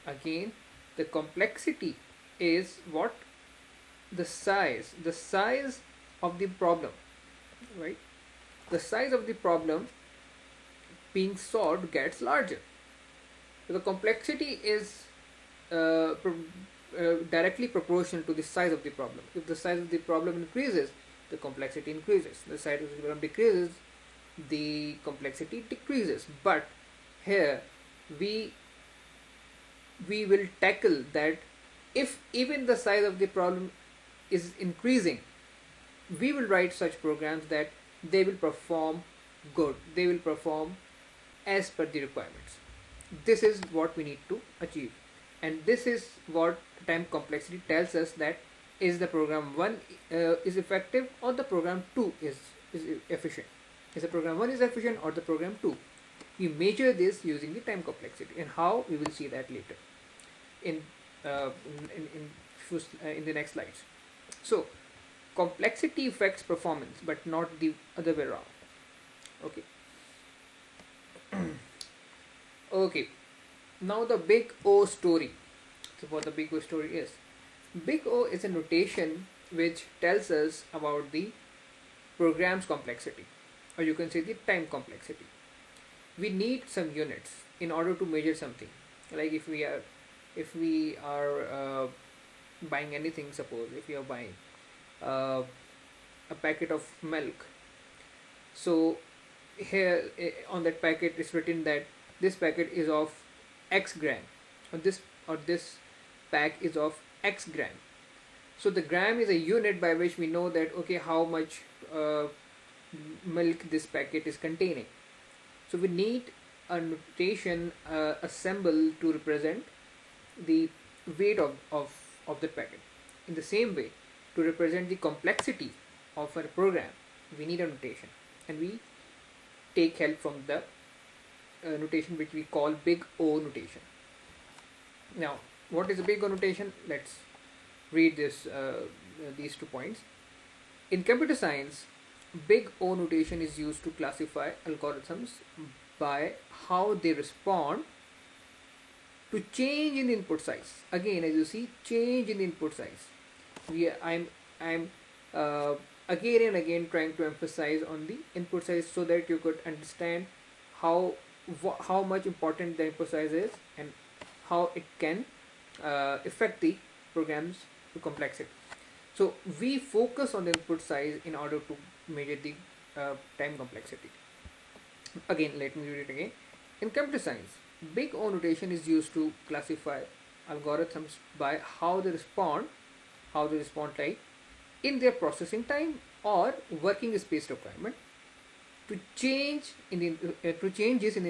Again, the complexity is what? The size of the problem, right? The size of the problem being solved gets larger. So the complexity is directly proportional to the size of the problem. If the size of the problem increases, the complexity increases. The size of the problem decreases, the complexity decreases. But here we we will tackle that if even the size of the problem is increasing, we will write such programs that they will perform good, they will perform as per the requirements. This is what we need to achieve, and this is what time complexity tells us, that is the program 1 is effective, or the program 2 is efficient. Is the program 1 is efficient, or the program 2? We measure this using the time complexity, and how, we will see that later in in the next slides. So complexity affects performance, but not the other way around. Okay. Okay. Now the big O story. So what the big O story is? Big O is a notation which tells us about the program's complexity, or you can say the time complexity. We need some units in order to measure something. Like if we are buying anything, suppose if you are buying uh, a packet of milk, so here on that packet is written that this packet is of x gram, or this pack is of x gram. So the gram is a unit by which we know that, okay, how much milk this packet is containing. So we need a notation, a symbol to represent the weight of the packet. In the same way, to represent the complexity of a program, we need a notation, and we take help from the notation which we call big O notation. Now, what is a big O notation? Let's read these 2 points. In computer science, big O notation is used to classify algorithms by how they respond to change in the input size. Again, as you see, change in the input size. I'm again and again trying to emphasize on the input size, so that you could understand how much important the input size is, and how it can affect the program's complexity. So we focus on the input size in order to measure the time complexity. Again, let me read it again. In computer science, big O notation is used to classify algorithms by how they respond like in their processing time or working space requirement to changes in the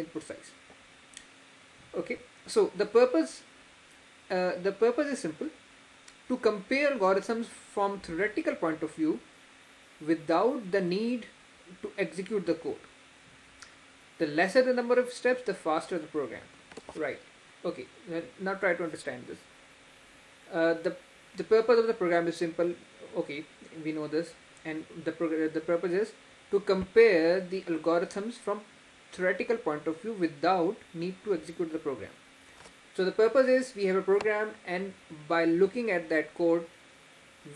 input size. Okay, so the purpose is simple: to compare algorithms from theoretical point of view without the need to execute the code. The lesser the number of steps, the faster the program. Right. Okay. Now try to understand this. The purpose of the program is simple. Okay, we know this, and the purpose is to compare the algorithms from theoretical point of view without need to execute the program. So the purpose is, we have a program, and by looking at that code,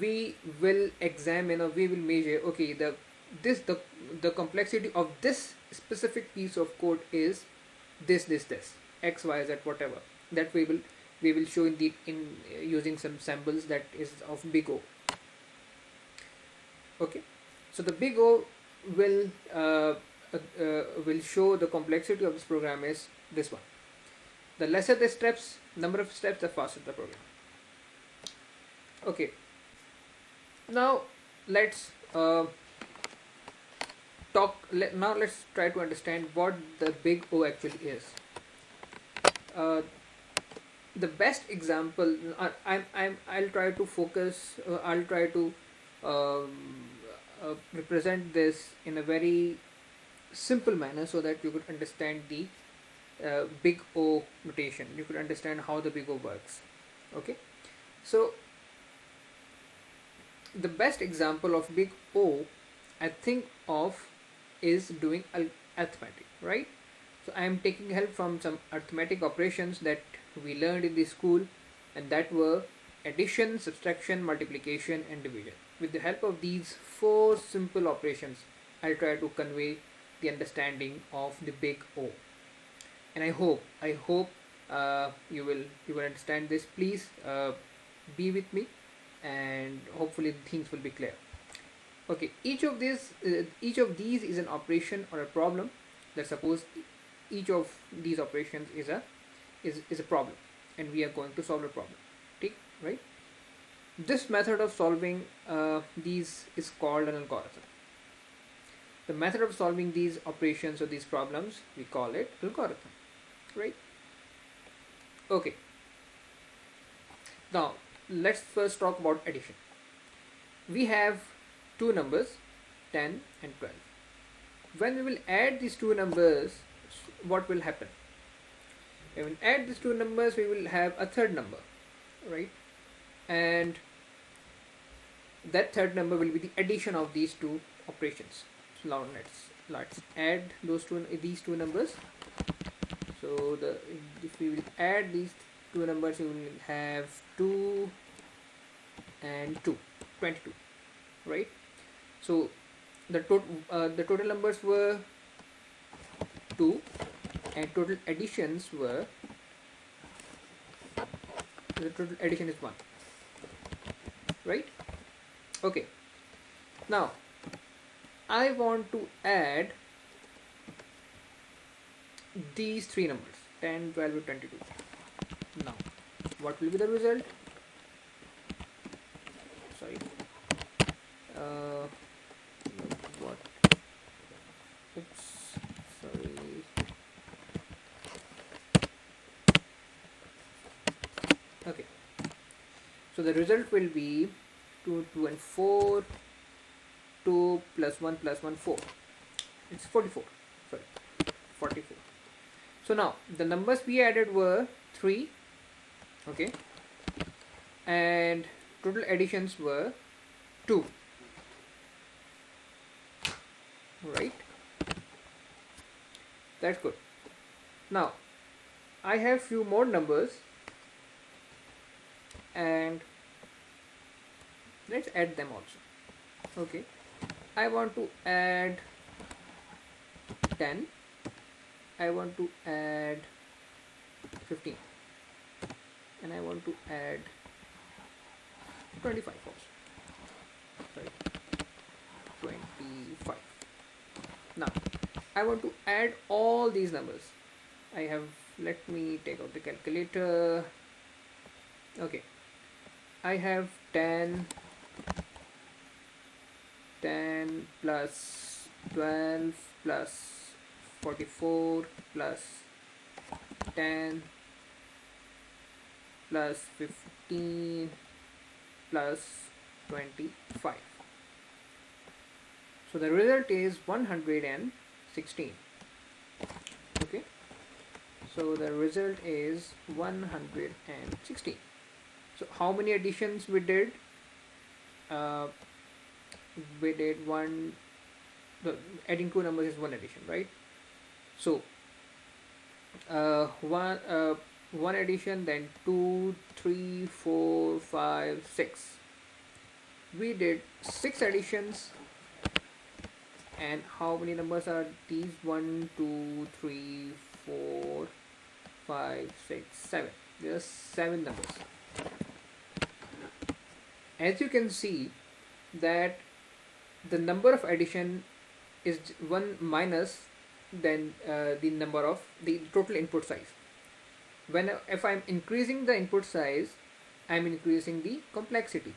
we will examine, or we will measure, okay, the complexity of this specific piece of code is this x y z whatever, that we will show in using some symbols that is of big O. Okay, so the big O will show the complexity of this program is this one. The lesser the number of steps, the faster the program. Okay, now let's let's try to understand what the big O actually is. The best example, I'll try to focus. I'll try to represent this in a very simple manner, so that you could understand the big O notation. You could understand how the big O works. Okay, so the best example of big O I think of is doing arithmetic, right? So I am taking help from some arithmetic operations that we learned in the school, and that were addition, subtraction, multiplication, and division. With the help of these four simple operations, I'll try to convey the understanding of the big O. And I hope you will understand this. Please be with me, and hopefully things will be clear. Okay, each of these is an operation or a problem. Let's suppose each of these operations is a problem, and we are going to solve a problem. Okay, right? This method of solving these is called an algorithm. The method of solving these operations or these problems, we call it algorithm, right? Okay. Now let's first talk about addition. We have two numbers, 10 and 12. When we will add these two numbers, what will happen? When we add these two numbers, we will have a third number, right? And that third number will be the addition of these two operations. So now let's add these two numbers. So if we will add these two numbers, we will have 2 and 2, 22, right? So the total numbers were 2, and total additions were, the total addition is 1, right? Okay, now I want to add these three numbers, 10, 12 and 22. Now what will be the result? Sorry, what oops sorry okay, so the result will be 2, 2 and 4, 2 plus 1 plus 1, 4. It's 44. Sorry, 44. So now the numbers we added were 3, okay, and total additions were 2, right? That's good. Now I have few more numbers, and let's add them also. Okay, I want to add 10, I want to add 15, and I want to add 25 also. Sorry, 25. Now I want to add all these numbers. Let me take out the calculator. Okay, I have 10 plus 12 plus 44 plus 10 plus 15 plus 25. So the result is 116. Okay, so the result is 116. So how many additions we did? We did one. Adding two numbers is one addition, right? So one addition, then 2, 3, 4, 5, 6. We did 6 additions. And how many numbers are these? 1, 2, 3, 4, 5, 6, 7. There are 7 numbers. As you can see that the number of addition is 1 minus then the number of the total input size. If I'm increasing the input size, I'm increasing the complexity,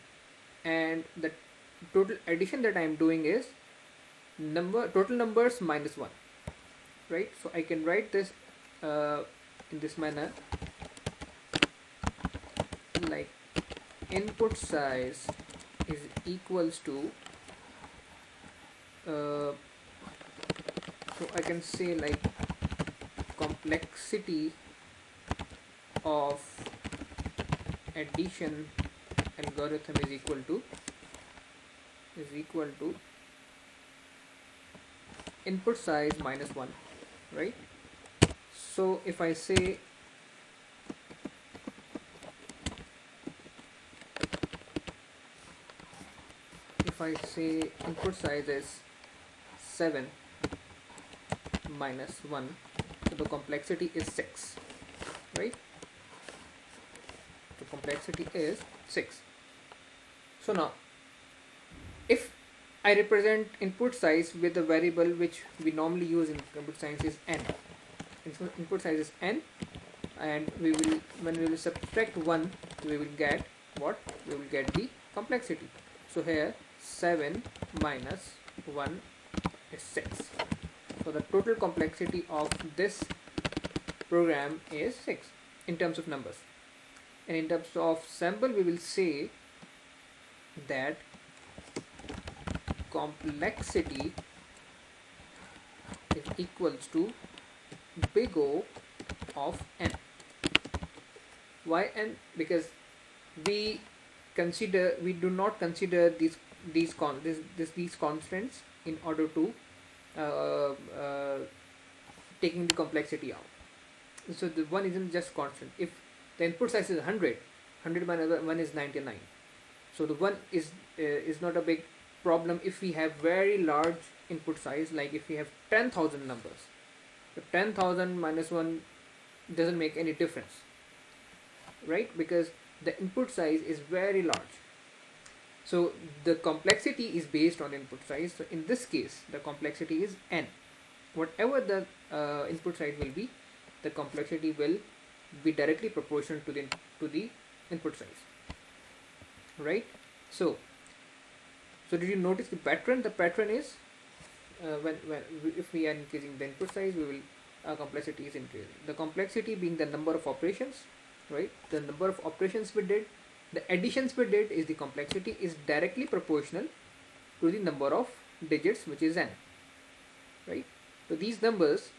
and the total addition that I'm doing is total numbers minus 1, right? So I can write this in this manner, like input size is equals to so I can say like complexity of addition algorithm is equal to input size minus 1, right? So if I say I say input size is 7 minus 1, so the complexity is 6, right? The complexity is 6. So now if I represent input size with a variable which we normally use in computer science is n. Input size is n, and we will, when we will subtract 1, we will get what? We will get the complexity. So here 7 minus 1 is 6. So the total complexity of this program is 6 in terms of numbers. And in terms of sample, we will say that complexity is equals to big O of n. Why n? Because we do not consider these constants in order to taking the complexity out. So the one isn't just constant. If the input size is 100 minus 1 is 99. So the one is not a big problem if we have very large input size, like if we have 10,000 numbers. So 10,000 minus 1 doesn't make any difference, right? Because the input size is very large. So the complexity is based on input size. So in this case, the complexity is n. Whatever the input size will be, the complexity will be directly proportional to the input size, right? So did you notice the pattern? The pattern is if we are increasing the input size, we will complexity is increasing. The complexity being the number of operations, right? The number of operations we did, the additions we did, is the complexity is directly proportional to the number of digits, which is n, right? So these numbers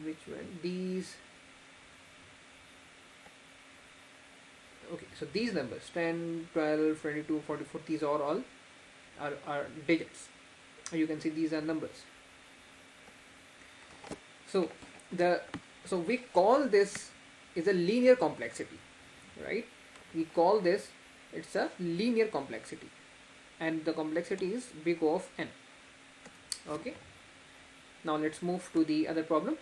which one? These. Okay, so these numbers 10, 12, 22, 44, these are all are digits. You can see these are numbers. So we call this is a linear complexity, right? We call this, it's a linear complexity, and the complexity is big O of n. Okay, now let's move to the other problem.